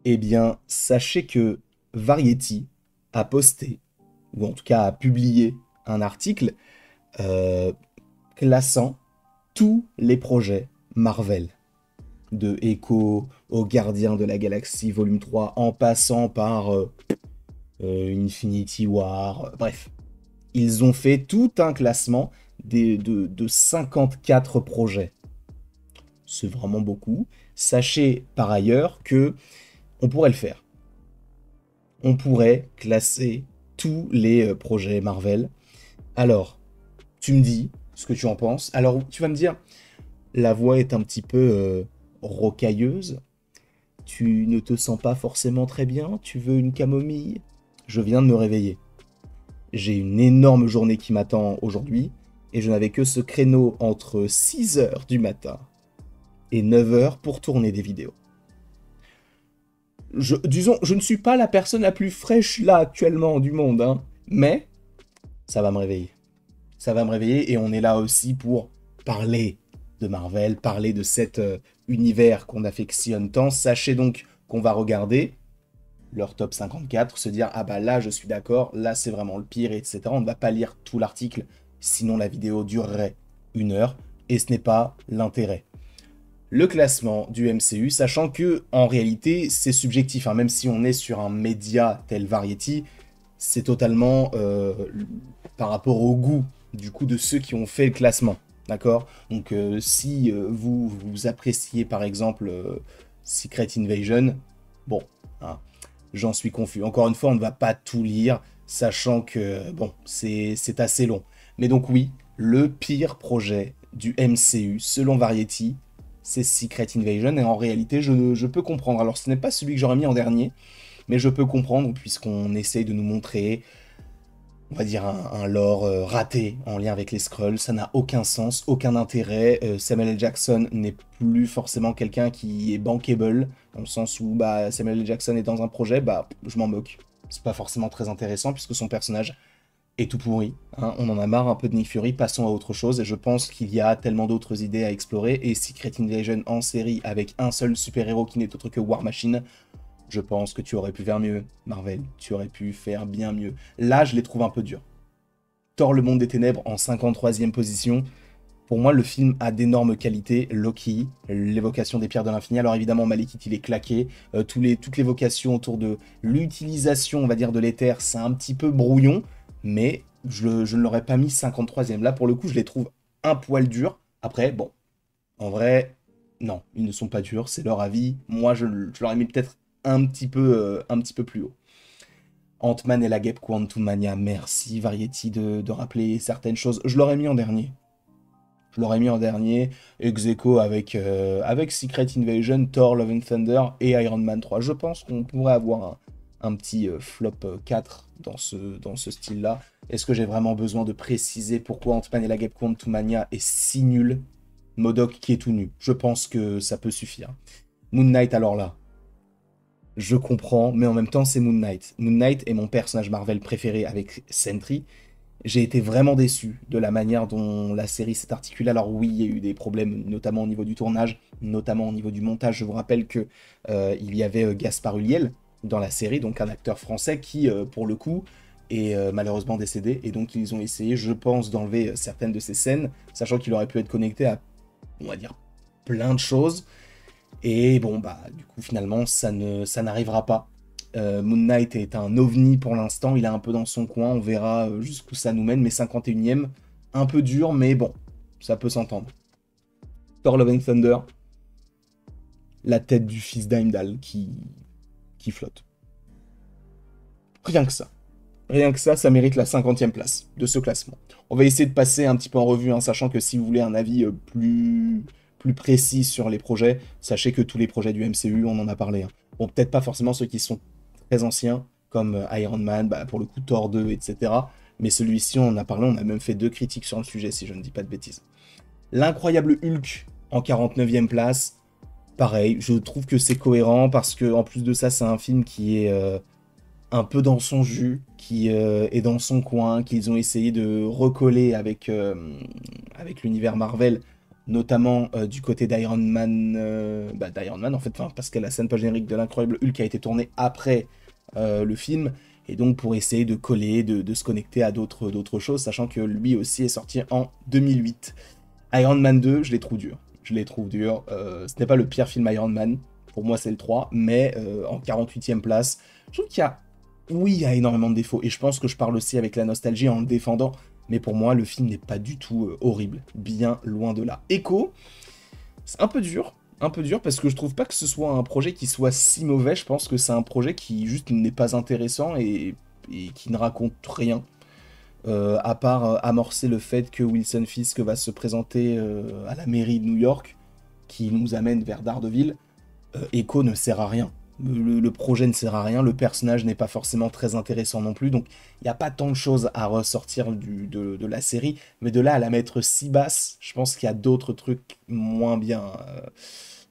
Eh bien, sachez que Variety a posté, ou en tout cas a publié un article euh, classant tous les projets Marvel, de Echo au Gardien de la Galaxie Volume 3, en passant par Infinity War, bref. Ils ont fait tout un classement de 54 projets. C'est vraiment beaucoup. Sachez par ailleurs que on pourrait le faire. On pourrait classer tous les projets Marvel. Alors, tu me dis ce que tu en penses. Alors, tu vas me dire, la voix est un petit peu rocailleuse. Tu ne te sens pas forcément très bien. Tu veux une camomille? Je viens de me réveiller. J'ai une énorme journée qui m'attend aujourd'hui. Et je n'avais que ce créneau entre 6 heures du matin et 9 heures pour tourner des vidéos. Disons, je ne suis pas la personne la plus fraîche là actuellement du monde, hein, mais ça va me réveiller. Ça va me réveiller et on est là aussi pour parler de Marvel, parler de cet univers qu'on affectionne tant. Sachez donc qu'on va regarder leur top 54, se dire ah bah là je suis d'accord, là c'est vraiment le pire, etc. On ne va pas lire tout l'article, sinon la vidéo durerait 1 heure et ce n'est pas l'intérêt. Le classement du MCU, sachant que en réalité c'est subjectif, hein, même si on est sur un média tel Variety, c'est totalement par rapport au goût du coup de ceux qui ont fait le classement, d'accord. Donc si vous appréciez par exemple Secret Invasion, bon, hein, j'en suis confus. Encore une fois, on ne va pas tout lire, sachant que bon, c'est assez long. Mais donc oui, le pire projet du MCU selon Variety, c'est Secret Invasion, et en réalité, je peux comprendre. Alors, ce n'est pas celui que j'aurais mis en dernier, mais je peux comprendre, puisqu'on essaye de nous montrer, on va dire, un lore raté en lien avec les Skrulls. Ça n'a aucun sens, aucun intérêt. Samuel L. Jackson n'est plus forcément quelqu'un qui est bankable, dans le sens où bah, Samuel L. Jackson est dans un projet, bah, je m'en moque. C'est pas forcément très intéressant, puisque son personnage est tout pourri, hein. On en a marre un peu de Nick Fury, passons à autre chose, et je pense qu'il y a tellement d'autres idées à explorer, et Secret Invasion en série avec un seul super-héros qui n'est autre que War Machine, je pense que tu aurais pu faire mieux, Marvel, tu aurais pu faire bien mieux. Là, je les trouve un peu durs. Thor, le monde des ténèbres en 53e position, pour moi, le film a d'énormes qualités. Loki, l'évocation des pierres de l'infini. Alors évidemment, Malekith, il est claqué. Toute l'évocation autour de l'utilisation, on va dire, de l'éther, c'est un petit peu brouillon. Mais je ne l'aurais pas mis 53e. Là, pour le coup, je les trouve un poil durs. Après, bon, en vrai, non, ils ne sont pas durs. C'est leur avis. Moi, je l'aurais mis peut-être un petit peu plus haut. Ant-Man et la Guêpe Quantumania, merci Variety de rappeler certaines choses. Je l'aurais mis en dernier. Je l'aurais mis en dernier, ex aequo avec Secret Invasion, Thor, Love and Thunder et Iron Man 3. Je pense qu'on pourrait avoir un petit flop 4 dans ce style-là. Est-ce que j'ai vraiment besoin de préciser pourquoi Ant-Man et la Guêpe Quantumania est si nul? MODOK qui est tout nu. Je pense que ça peut suffire. Moon Knight, alors là, je comprends, mais en même temps, c'est Moon Knight. Moon Knight est mon personnage Marvel préféré avec Sentry. J'ai été vraiment déçu de la manière dont la série s'est articulée. Alors oui, il y a eu des problèmes, notamment au niveau du tournage, notamment au niveau du montage. Je vous rappelle que il y avait Gaspard Ulliel dans la série, donc un acteur français qui, pour le coup, est malheureusement décédé. Et donc ils ont essayé, je pense, d'enlever certaines de ces scènes, sachant qu'il aurait pu être connecté à, on va dire, plein de choses. Et bon, bah, du coup, finalement, ça n'arrivera pas. Moon Knight est un ovni pour l'instant, il est un peu dans son coin, on verra jusqu'où ça nous mène, mais 51e, un peu dur, mais bon, ça peut s'entendre. Thor Love and Thunder, la tête du fils d'Heimdall qui flotte. Rien que ça. Rien que ça mérite la 50e place de ce classement. On va essayer de passer un petit peu en revue, hein, sachant que si vous voulez un avis plus précis sur les projets, sachez que tous les projets du MCU, on en a parlé, hein. Bon, peut-être pas forcément ceux qui sont très anciens, comme Iron Man, bah, pour le coup Thor 2, etc. Mais celui-ci, on en a parlé, on a même fait 2 critiques sur le sujet, si je ne dis pas de bêtises. L'incroyable Hulk en 49e place, pareil, je trouve que c'est cohérent, parce que en plus de ça, c'est un film qui est un peu dans son jus, qui est dans son coin, qu'ils ont essayé de recoller avec l'univers Marvel notamment du côté d'Iron Man, d'Iron Man en fait, parce que la scène post-générique de l'Incroyable Hulk a été tournée après le film, et donc pour essayer de coller, de se connecter à d'autres choses, sachant que lui aussi est sorti en 2008. Iron Man 2, je les trouve dur. Je les trouve durs. Ce n'est pas le pire film Iron Man. Pour moi, c'est le 3. Mais en 48e place, je trouve qu'il y a... Oui, il y a énormément de défauts. Et je pense que je parle aussi avec la nostalgie en le défendant. Mais pour moi, le film n'est pas du tout horrible. Bien loin de là. Echo, c'est un peu dur. Un peu dur parce que je trouve pas que ce soit un projet qui soit si mauvais. Je pense que c'est un projet qui juste n'est pas intéressant et qui ne raconte rien. À part amorcer le fait que Wilson Fisk va se présenter à la mairie de New York, qui nous amène vers Daredevil, Echo ne sert à rien. Le projet ne sert à rien, le personnage n'est pas forcément très intéressant non plus, donc il n'y a pas tant de choses à ressortir de la série, mais de là à la mettre si basse, je pense qu'il y a d'autres trucs moins bien.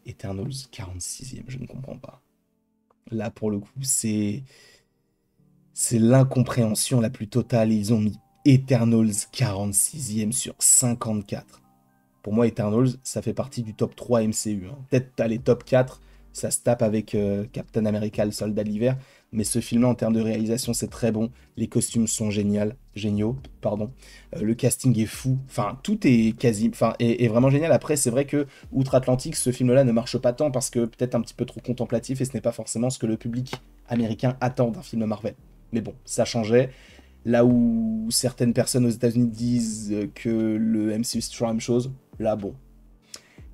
Eternals 46e, je ne comprends pas. Là, pour le coup, c'est l'incompréhension la plus totale. Ils ont mis Eternals 46e sur 54. Pour moi, Eternals, ça fait partie du top 3 MCU. Hein. Peut-être t'as les top 4, ça se tape avec Captain America, le soldat de l'hiver, mais ce film-là, en termes de réalisation, c'est très bon. Les costumes sont géniaux, pardon. Le casting est fou. Enfin, tout est quasi, est vraiment génial. Après, c'est vrai que Outre-Atlantique, ce film-là ne marche pas tant parce que peut-être un petit peu trop contemplatif et ce n'est pas forcément ce que le public américain attend d'un film Marvel. Mais bon, ça changeait. Là où certaines personnes aux États-Unis disent que le MCU c'est toujours la même chose, là bon.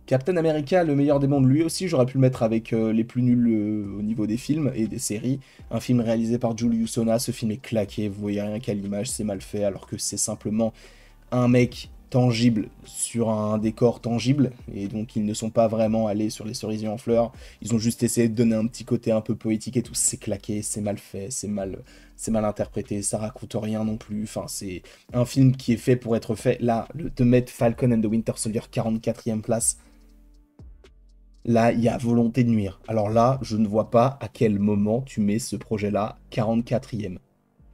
Captain America, le meilleur des mondes, lui aussi, j'aurais pu le mettre avec les plus nuls au niveau des films et des séries. Un film réalisé par Julius Onah, ce film est claqué, vous voyez rien qu'à l'image, c'est mal fait, alors que c'est simplement un mec tangible sur un décor tangible, et donc ils ne sont pas vraiment allés sur les cerisiers en fleurs, ils ont juste essayé de donner un petit côté un peu poétique et tout, c'est claqué, c'est mal fait, c'est mal interprété, ça raconte rien non plus, enfin c'est un film qui est fait pour être fait, là, de mettre Falcon and the Winter Soldier 44e place, là, il y a volonté de nuire. Alors là, je ne vois pas à quel moment tu mets ce projet-là 44e.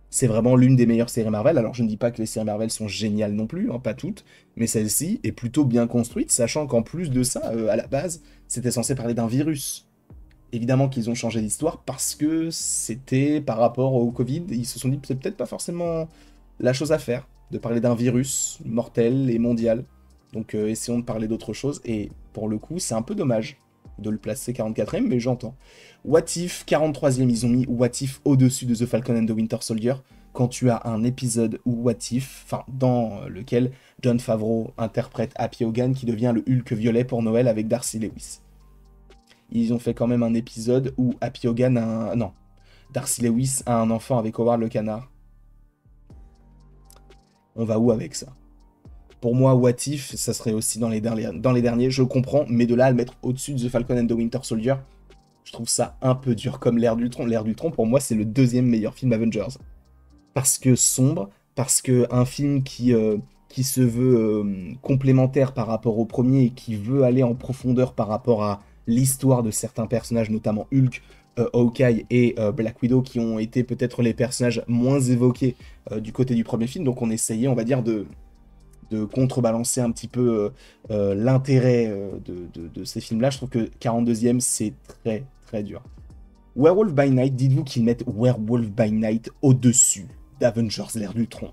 C'est vraiment l'une des meilleures séries Marvel. Alors je ne dis pas que les séries Marvel sont géniales non plus, hein, pas toutes, mais celle-ci est plutôt bien construite, sachant qu'en plus de ça, à la base, c'était censé parler d'un virus. Évidemment qu'ils ont changé d'histoire parce que c'était par rapport au Covid, ils se sont dit que c'est peut-être pas forcément la chose à faire, de parler d'un virus mortel et mondial. Donc essayons de parler d'autre chose, et pour le coup, c'est un peu dommage de le placer 44e, mais j'entends. What If, 43e, ils ont mis What If au-dessus de The Falcon and the Winter Soldier, quand tu as un épisode où What If, dans lequel Jon Favreau interprète Happy Hogan qui devient le Hulk violet pour Noël avec Darcy Lewis. Ils ont fait quand même un épisode où Happy Hogan a Non, Darcy Lewis a un enfant avec Howard le canard. On va où avec ça? Pour moi, What If, ça serait aussi dans les derniers, je comprends, mais de là à le mettre au-dessus de The Falcon and the Winter Soldier, je trouve ça un peu dur, comme l'ère d'Ultron. L'ère d'Ultron, pour moi, c'est le deuxième meilleur film Avengers. Parce que sombre, parce que un film qui se veut complémentaire par rapport au premier et qui veut aller en profondeur par rapport à l'histoire de certains personnages, notamment Hulk, Hawkeye et Black Widow, qui ont été peut-être les personnages moins évoqués du côté du premier film. Donc on essayait, on va dire, de contrebalancer un petit peu l'intérêt de ces films-là. Je trouve que 42e, c'est très, très dur. Werewolf by Night, dites-vous qu'ils mettent Werewolf by Night au-dessus d'Avengers, l'ère d'Ultron.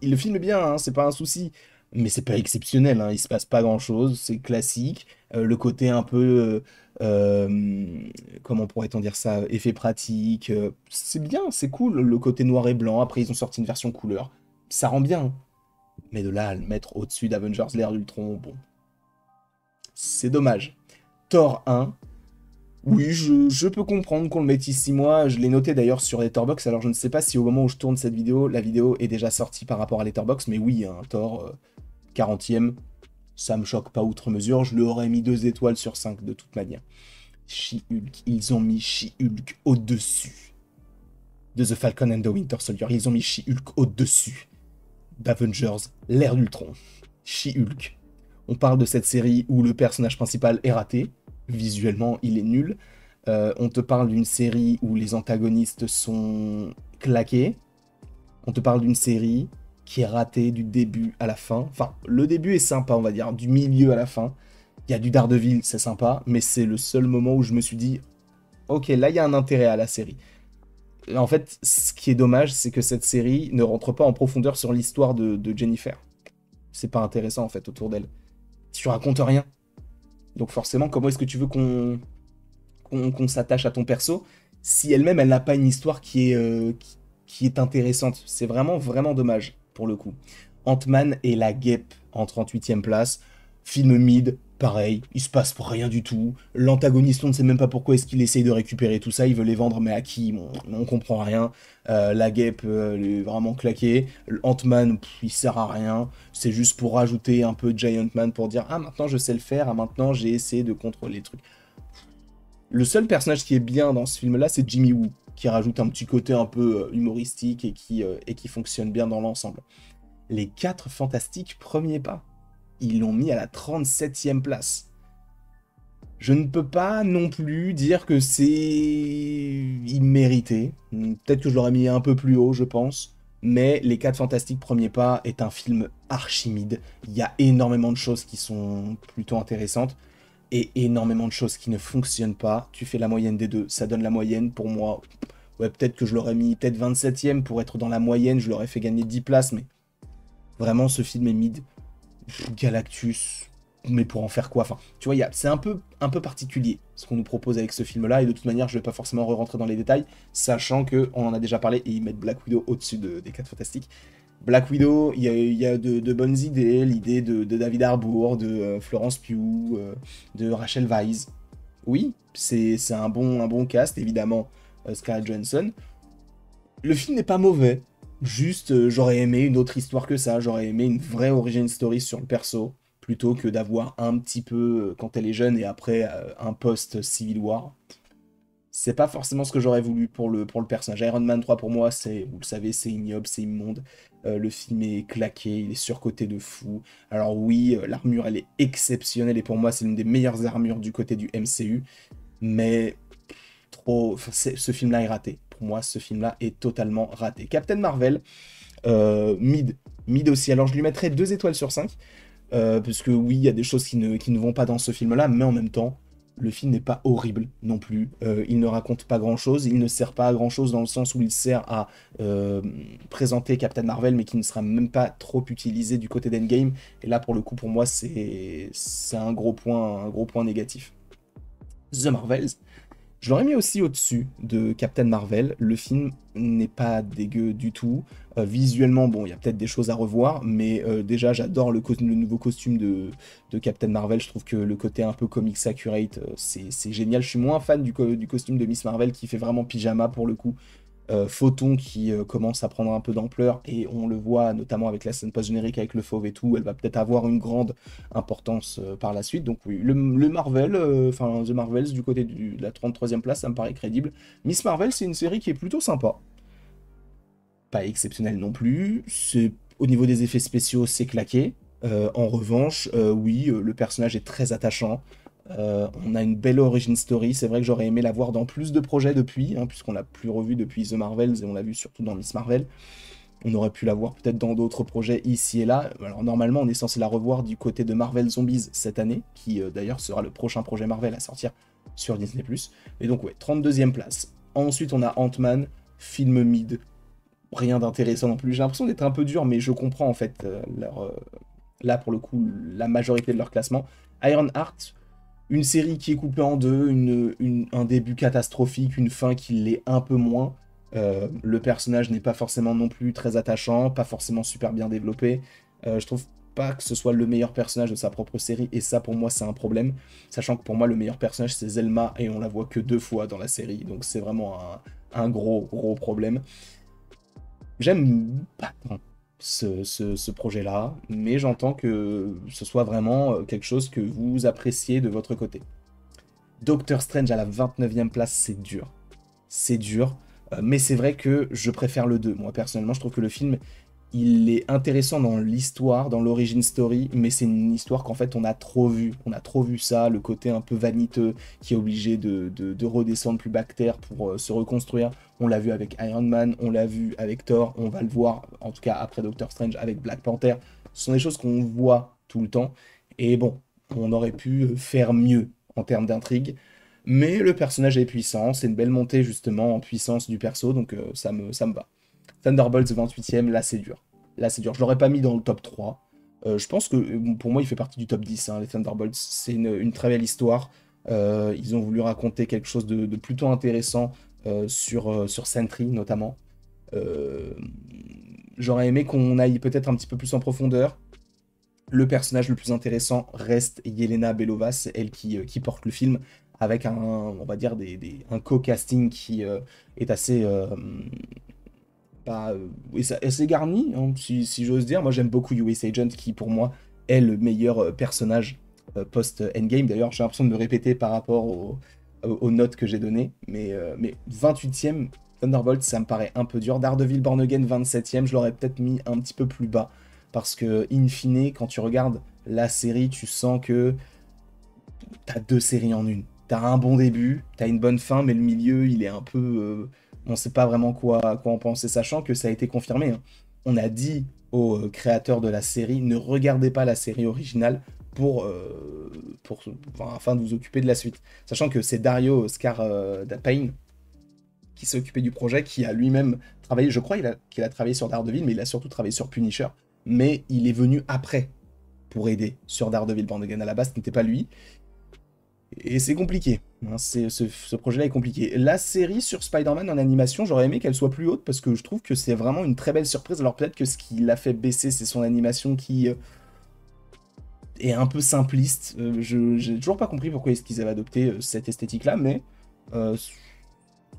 Le film est bien, hein, c'est pas un souci, mais c'est pas exceptionnel, hein, il se passe pas grand-chose, c'est classique. Le côté un peu... comment pourrait-on dire ça? Effet pratique. C'est bien, c'est cool, le côté noir et blanc. Après, ils ont sorti une version couleur. Ça rend bien. Mais de là à le mettre au-dessus d'Avengers, l'ère d'Ultron, bon. C'est dommage. Thor 1. Oui, je peux comprendre qu'on le mette ici, moi. Je l'ai noté d'ailleurs sur Letterboxd. Alors je ne sais pas si au moment où je tourne cette vidéo, la vidéo est déjà sortie par rapport à Letterboxd. Mais oui, un Thor 40e, ça me choque pas outre mesure. Je lui aurais mis 2 étoiles sur 5 de toute manière. She-Hulk, ils ont mis She-Hulk au-dessus de The Falcon and the Winter Soldier. Ils ont mis She-Hulk au-dessus d'Avengers, l'ère d'Ultron. She-Hulk. On parle de cette série où le personnage principal est raté. Visuellement, il est nul. On te parle d'une série où les antagonistes sont claqués. On te parle d'une série qui est raté du début à la fin. Enfin, le début est sympa, on va dire, du milieu à la fin. Il y a du Daredevil, c'est sympa, mais c'est le seul moment où je me suis dit, ok, là, il y a un intérêt à la série. En fait, ce qui est dommage, c'est que cette série ne rentre pas en profondeur sur l'histoire de Jennifer. C'est pas intéressant, en fait, autour d'elle. Tu racontes rien. Donc forcément, comment est-ce que tu veux qu'on s'attache à ton perso si elle-même, elle n'a pas une histoire qui est intéressante? C'est vraiment, vraiment dommage, pour le coup. Ant-Man et la guêpe en 38e place. Film mid, pareil, il se passe rien du tout. L'antagoniste, on ne sait même pas pourquoi est-ce qu'il essaye de récupérer tout ça. Il veut les vendre, mais à qui? On comprend rien. La guêpe, elle est vraiment claquée. Ant-Man, il sert à rien. C'est juste pour rajouter un peu Giant Man pour dire, ah, maintenant je sais le faire, ah, maintenant j'ai essayé de contrôler les trucs. Le seul personnage qui est bien dans ce film-là, c'est Jimmy Woo, qui rajoute un petit côté un peu humoristique et qui fonctionne bien dans l'ensemble. Les 4 fantastiques, premier pas. Ils l'ont mis à la 37e place. Je ne peux pas non plus dire que c'est immérité. Peut-être que je l'aurais mis un peu plus haut, je pense. Mais Les 4 Fantastiques Premier Pas est un film archimide. Il y a énormément de choses qui sont plutôt intéressantes et énormément de choses qui ne fonctionnent pas. Tu fais la moyenne des deux, ça donne la moyenne. Pour moi, ouais, peut-être que je l'aurais mis peut-être 27e pour être dans la moyenne. Je l'aurais fait gagner 10 places, mais vraiment, ce film est mid. Galactus, mais pour en faire quoi? Enfin, tu vois, c'est un peu particulier ce qu'on nous propose avec ce film-là, et de toute manière, je vais pas forcément re-rentrer dans les détails, sachant qu'on en a déjà parlé, et ils mettent Black Widow au-dessus des 4 Fantastiques. Black Widow, il y a de bonnes idées, l'idée de David Harbour, de Florence Pugh, de Rachel Weisz. Oui, c'est un bon cast, évidemment, Scarlett Johansson. Le film n'est pas mauvais, juste j'aurais aimé une autre histoire que ça, j'aurais aimé une vraie origin story sur le perso, plutôt que d'avoir un petit peu quand elle est jeune et après un post-Civil War. C'est pas forcément ce que j'aurais voulu pour le personnage. Iron Man 3 pour moi, vous le savez, c'est ignoble, c'est immonde. Le film est claqué, il est surcoté de fou. Alors oui, l'armure elle est exceptionnelle et pour moi c'est l'une des meilleures armures du côté du MCU. Mais ce film-là est raté. Pour moi, ce film-là est totalement raté. Captain Marvel, mid aussi. Alors je lui mettrais 2 étoiles sur 5. Parce que oui, il y a des choses qui ne vont pas dans ce film-là, mais en même temps, le film n'est pas horrible non plus. Il ne raconte pas grand-chose, il ne sert pas à grand-chose dans le sens où il sert à présenter Captain Marvel, mais qui ne sera même pas trop utilisé du côté d'Endgame. Et là, pour le coup, pour moi, c'est un gros point négatif. The Marvels, je l'aurais mis aussi au-dessus de Captain Marvel. Le film n'est pas dégueu du tout. Visuellement, bon, il y a peut-être des choses à revoir, mais déjà, j'adore le nouveau costume de Captain Marvel. Je trouve que le côté un peu comics accurate, c'est génial. Je suis moins fan du costume de Miss Marvel qui fait vraiment pyjama pour le coup. Photon qui commence à prendre un peu d'ampleur et on le voit notamment avec la scène post-générique avec le fauve et tout, elle va peut-être avoir une grande importance par la suite. Donc oui, le Marvel, The Marvels du côté de la 33e place, ça me paraît crédible. Miss Marvel, c'est une série qui est plutôt sympa. Pas exceptionnelle non plus, au niveau des effets spéciaux, c'est claqué. En revanche, oui, le personnage est très attachant. On a une belle origin story, c'est vrai que j'aurais aimé la voir dans plus de projets depuis, puisqu'on l'a plus revu depuis The Marvels et on l'a vu surtout dans Miss Marvel. On aurait pu la voir peut-être dans d'autres projets ici et là. Alors normalement on est censé la revoir du côté de Marvel Zombies cette année, qui d'ailleurs sera le prochain projet Marvel à sortir sur Disney+. Et donc ouais, 32e place. Ensuite on a Ant-Man, film mid, rien d'intéressant non plus. J'ai l'impression d'être un peu dur, mais je comprends en fait là pour le coup la majorité de leur classement. Ironheart, une série qui est coupée en deux, un début catastrophique, une fin qui l'est un peu moins. Le personnage n'est pas forcément non plus très attachant, pas forcément super bien développé. Je trouve pas que ce soit le meilleur personnage de sa propre série, et ça pour moi c'est un problème, sachant que pour moi le meilleur personnage c'est Zelma, et on la voit que 2 fois dans la série, donc c'est vraiment un gros problème. J'aime pas tant ce projet-là, mais j'entends que ce soit vraiment quelque chose que vous appréciez de votre côté. Doctor Strange à la 29e place, c'est dur. C'est dur, mais c'est vrai que je préfère le 2. Moi, personnellement, je trouve que le film il est intéressant dans l'histoire, dans l'origin story, mais c'est une histoire qu'en fait on a trop vu. On a trop vu ça, le côté un peu vaniteux qui est obligé de redescendre plus bas que terre pour se reconstruire. On l'a vu avec Iron Man, on l'a vu avec Thor, on va le voir, en tout cas après Doctor Strange, avec Black Panther. Ce sont des choses qu'on voit tout le temps. Et bon, on aurait pu faire mieux en termes d'intrigue. Mais le personnage est puissant, c'est une belle montée justement en puissance du perso, donc ça me va. Thunderbolts 28ème, là c'est dur. Là c'est dur. Je l'aurais pas mis dans le top 3. Je pense que pour moi il fait partie du top 10, hein, les Thunderbolts. C'est une très belle histoire. Ils ont voulu raconter quelque chose de plutôt intéressant sur Sentry notamment. Euh, J'aurais aimé qu'on aille peut-être un petit peu plus en profondeur. Le personnage le plus intéressant reste Yelena Belova, c'est elle qui porte le film, avec on va dire un co-casting qui est assez oui, assez garni, hein, si j'ose dire. Moi, j'aime beaucoup US Agent, qui pour moi est le meilleur personnage post-Endgame. D'ailleurs, j'ai l'impression de me répéter par rapport aux notes que j'ai données. Mais 28ème, Thunderbolt, ça me paraît un peu dur. Daredevil Born Again, 27ème, je l'aurais peut-être mis un petit peu plus bas. Parce que, in fine, quand tu regardes la série, tu sens que t'as deux séries en une. T'as un bon début, t'as une bonne fin, mais le milieu, il est un peu... on sait pas vraiment quoi en penser, sachant que ça a été confirmé, hein. On a dit aux créateurs de la série, ne regardez pas la série originale afin de vous occuper de la suite. Sachant que c'est Dario Payne qui s'est occupé du projet, qui a lui-même travaillé, je crois qu'il a travaillé sur Daredevil, mais il a surtout travaillé sur Punisher. Mais il est venu après pour aider sur Daredevil Born Again. À la base, ce n'était pas lui. Et c'est compliqué, hein, ce projet-là est compliqué. La série sur Spider-Man en animation, j'aurais aimé qu'elle soit plus haute parce que je trouve que c'est vraiment une très belle surprise. Alors peut-être que ce qui l'a fait baisser, c'est son animation qui est un peu simpliste. J'ai toujours pas compris pourquoi est-ce qu'ils avaient adopté cette esthétique-là, mais je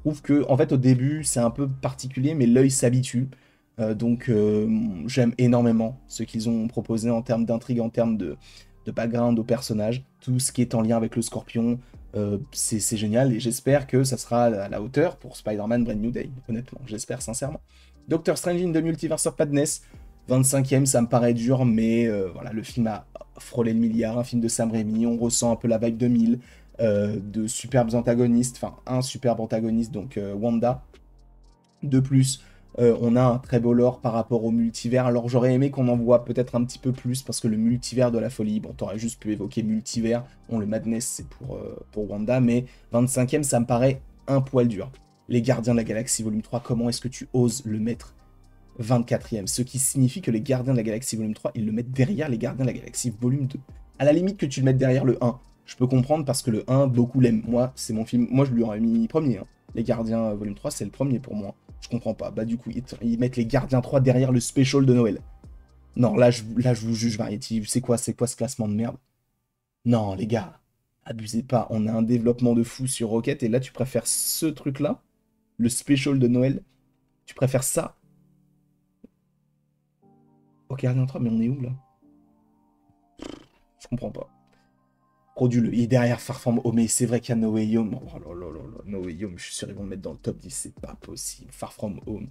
trouve que en fait au début c'est un peu particulier, mais l'œil s'habitue. J'aime énormément ce qu'ils ont proposé en termes d'intrigue, en termes de background au personnage, tout ce qui est en lien avec le Scorpion, c'est génial et j'espère que ça sera à la hauteur pour Spider-Man Brand New Day, honnêtement, j'espère sincèrement. Doctor Strange in the Multiverse of Madness, 25ème, ça me paraît dur, mais voilà, le film a frôlé le milliard, un film de Sam Raimi, on ressent un peu la vibe 2000, de superbes antagonistes, enfin un superbe antagoniste, donc Wanda. De plus, on a un très beau lore par rapport au multivers. Alors j'aurais aimé qu'on en voit peut-être un petit peu plus, parce que le multivers de la folie, bon, t'aurais juste pu évoquer multivers. Bon, le Madness, c'est pour Wanda, mais 25ème, ça me paraît un poil dur. Les Gardiens de la Galaxie Volume 3, comment est-ce que tu oses le mettre 24ème? Ce qui signifie que les Gardiens de la Galaxie Volume 3, ils le mettent derrière les Gardiens de la Galaxie Volume 2. À la limite que tu le mettes derrière le 1, je peux comprendre parce que le 1, beaucoup l'aiment. Moi, c'est mon film, moi je lui aurais mis premier, hein. Les Gardiens Volume 3, c'est le premier pour moi. Je comprends pas. Bah du coup, ils mettent les Gardiens 3 derrière le special de Noël. Non, là, je vous juge, Variety. C'est quoi ce classement de merde? Non, les gars, abusez pas. On a un développement de fou sur Rocket et là, tu préfères ce truc-là, le special de Noël. Tu préfères ça au Gardien 3, mais on est où là? Je comprends pas. Frauduleux. Il est derrière Far From Home, mais c'est vrai qu'il y a No Way Home. Oh là là là là, No Way Home, je suis sûr qu'ils vont le mettre dans le top 10, c'est pas possible. Far From Home.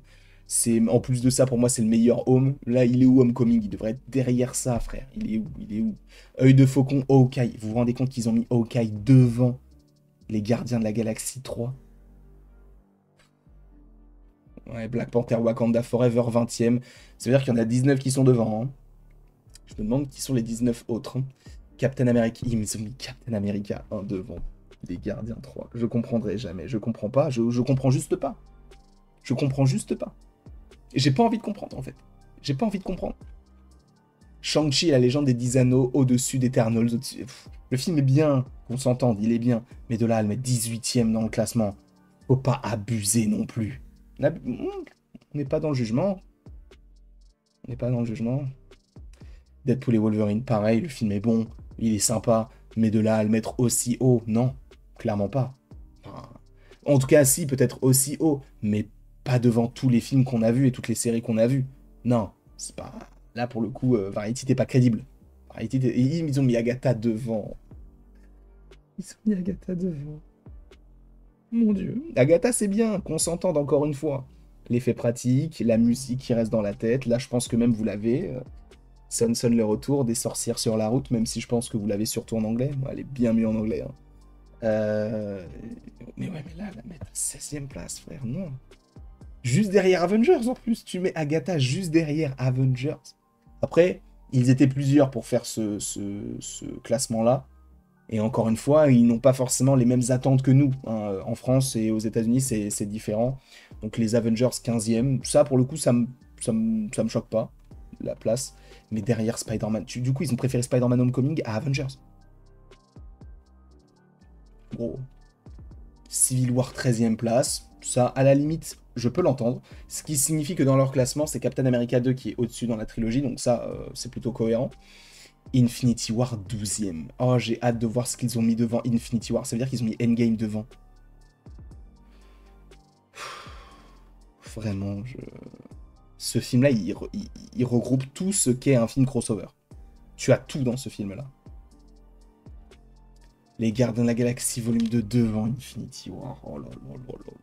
En plus de ça, pour moi, c'est le meilleur Home. Là, il est où Homecoming? Il devrait être derrière ça, frère. Il est où? Il est où? Œil de Faucon, Hawkeye. Vous vous rendez compte qu'ils ont mis Hawkeye devant les Gardiens de la Galaxie 3? Ouais, Black Panther Wakanda Forever 20ème. Ça veut dire qu'il y en a 19 qui sont devant, hein. Je me demande qui sont les 19 autres, hein. Captain America, ils ont mis Captain America 1 devant les Gardiens 3. Je comprendrai jamais, je comprends pas, je comprends juste pas. Je comprends juste pas. Et j'ai pas envie de comprendre en fait. J'ai pas envie de comprendre. Shang-Chi et la légende des 10 anneaux au-dessus d'Eternals. Le film est bien, qu'on s'entende, il est bien. Mais de là à le mettre 18ème dans le classement, faut pas abuser non plus. On n'est pas dans le jugement. On n'est pas dans le jugement. Deadpool et Wolverine, pareil, le film est bon, il est sympa, mais de là à le mettre aussi haut, non, clairement pas. Enfin, en tout cas, si, peut-être aussi haut, mais pas devant tous les films qu'on a vus et toutes les séries qu'on a vues. Non, c'est pas... Là, pour le coup, Variety, t'es pas crédible. Ils ont mis Agatha devant. Ils ont mis Agatha devant. Mon Dieu. Agatha, c'est bien, qu'on s'entende encore une fois. l'effet pratique, la musique qui reste dans la tête. Là, je pense que même vous l'avez. Son Son le retour, des sorcières sur la route, même si je pense que vous l'avez surtout en anglais. Elle est bien mieux en anglais. Hein. Mais ouais, mais là, la mettre à 16e place, frère, non. Juste derrière Avengers, en plus. Tu mets Agatha juste derrière Avengers. Après, ils étaient plusieurs pour faire ce classement-là. Et encore une fois, ils n'ont pas forcément les mêmes attentes que nous. Hein. En France et aux États-Unis, c'est différent. Donc les Avengers 15e, ça, pour le coup, ça me choque pas, la place. Mais derrière Spider-Man, du coup, ils ont préféré Spider-Man Homecoming à Avengers. Gros. Civil War 13e place, ça, à la limite, je peux l'entendre. Ce qui signifie que dans leur classement, c'est Captain America 2 qui est au-dessus dans la trilogie, donc ça, c'est plutôt cohérent. Infinity War 12e. Oh, j'ai hâte de voir ce qu'ils ont mis devant Infinity War. Ça veut dire qu'ils ont mis Endgame devant. Vraiment, ce film-là, il regroupe tout ce qu'est un film crossover. Tu as tout dans ce film-là. Les Gardiens de la Galaxie volume 2 devant Infinity War. Oh là là là là.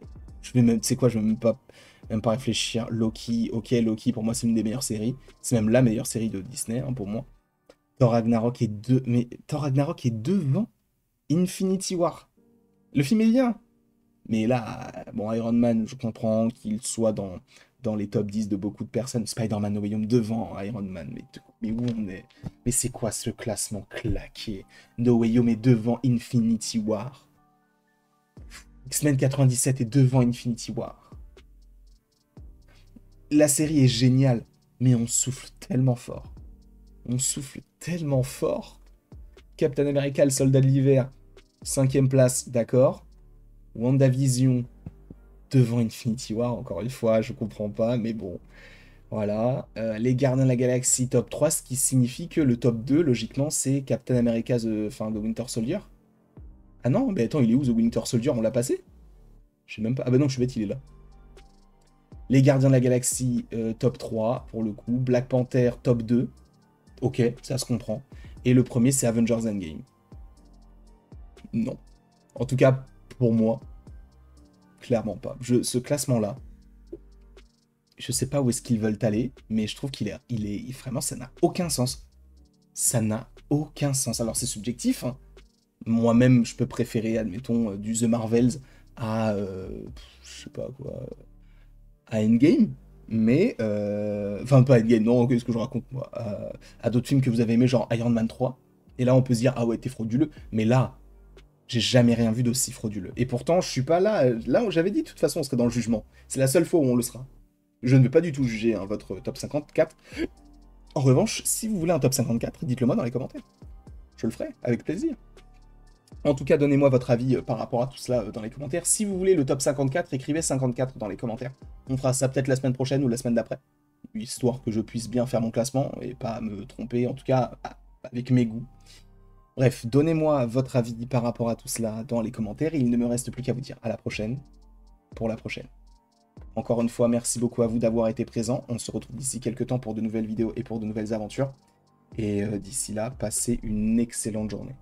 Je vais même, tu sais quoi, je vais même pas réfléchir. Loki, ok, Loki, pour moi, c'est une des meilleures séries. C'est même la meilleure série de Disney, hein, pour moi. Thor Ragnarok Thor Ragnarok est devant Infinity War. Le film est bien. Mais là, bon, Iron Man, je comprends qu'il soit dans les top 10 de beaucoup de personnes. Spider-Man No Way Home devant Iron Man. Mais où on est? Mais c'est quoi ce classement claqué? No Way Home est devant Infinity War. X-Men 97 est devant Infinity War. La série est géniale, mais on souffle tellement fort. On souffle tellement fort. Captain America, le soldat de l'hiver, 5e place, d'accord. WandaVision, devant Infinity War, encore une fois, je comprends pas, mais bon. Voilà. Les Gardiens de la Galaxie, top 3, ce qui signifie que le top 2, logiquement, c'est Captain America, The Winter Soldier. Ah non, mais attends, il est où, The Winter Soldier? On l'a passé? Je sais même pas. Ah bah non, je suis bête, il est là. Les Gardiens de la Galaxie, top 3, pour le coup. Black Panther, top 2. Ok, ça se comprend. Et le premier, c'est Avengers Endgame. Non. En tout cas, pour moi, clairement pas. Ce classement-là, je sais pas où est-ce qu'ils veulent aller, mais je trouve qu'il est vraiment, ça n'a aucun sens. Ça n'a aucun sens. Alors, c'est subjectif. Hein. Moi-même, je peux préférer, admettons, du The Marvels à, je sais pas quoi, à Endgame. Mais, enfin, pas Endgame, non, qu'est-ce que je raconte, moi, à d'autres films que vous avez aimés, genre Iron Man 3. Et là, on peut se dire, ah ouais, t'es frauduleux. Mais là, j'ai jamais rien vu d'aussi frauduleux. Et pourtant, je suis pas là. Là, j'avais dit, de toute façon, on serait dans le jugement. C'est la seule fois où on le sera. Je ne vais pas du tout juger hein, votre top 54. En revanche, si vous voulez un top 54, dites-le moi dans les commentaires. Je le ferai, avec plaisir. En tout cas, donnez-moi votre avis par rapport à tout cela dans les commentaires. Si vous voulez le top 54, écrivez 54 dans les commentaires. On fera ça peut-être la semaine prochaine ou la semaine d'après. Histoire que je puisse bien faire mon classement et pas me tromper, en tout cas avec mes goûts. Bref, donnez-moi votre avis par rapport à tout cela dans les commentaires. Il ne me reste plus qu'à vous dire à la prochaine pour la prochaine. Encore une fois, merci beaucoup à vous d'avoir été présents. On se retrouve d'ici quelques temps pour de nouvelles vidéos et pour de nouvelles aventures. Et d'ici là, passez une excellente journée.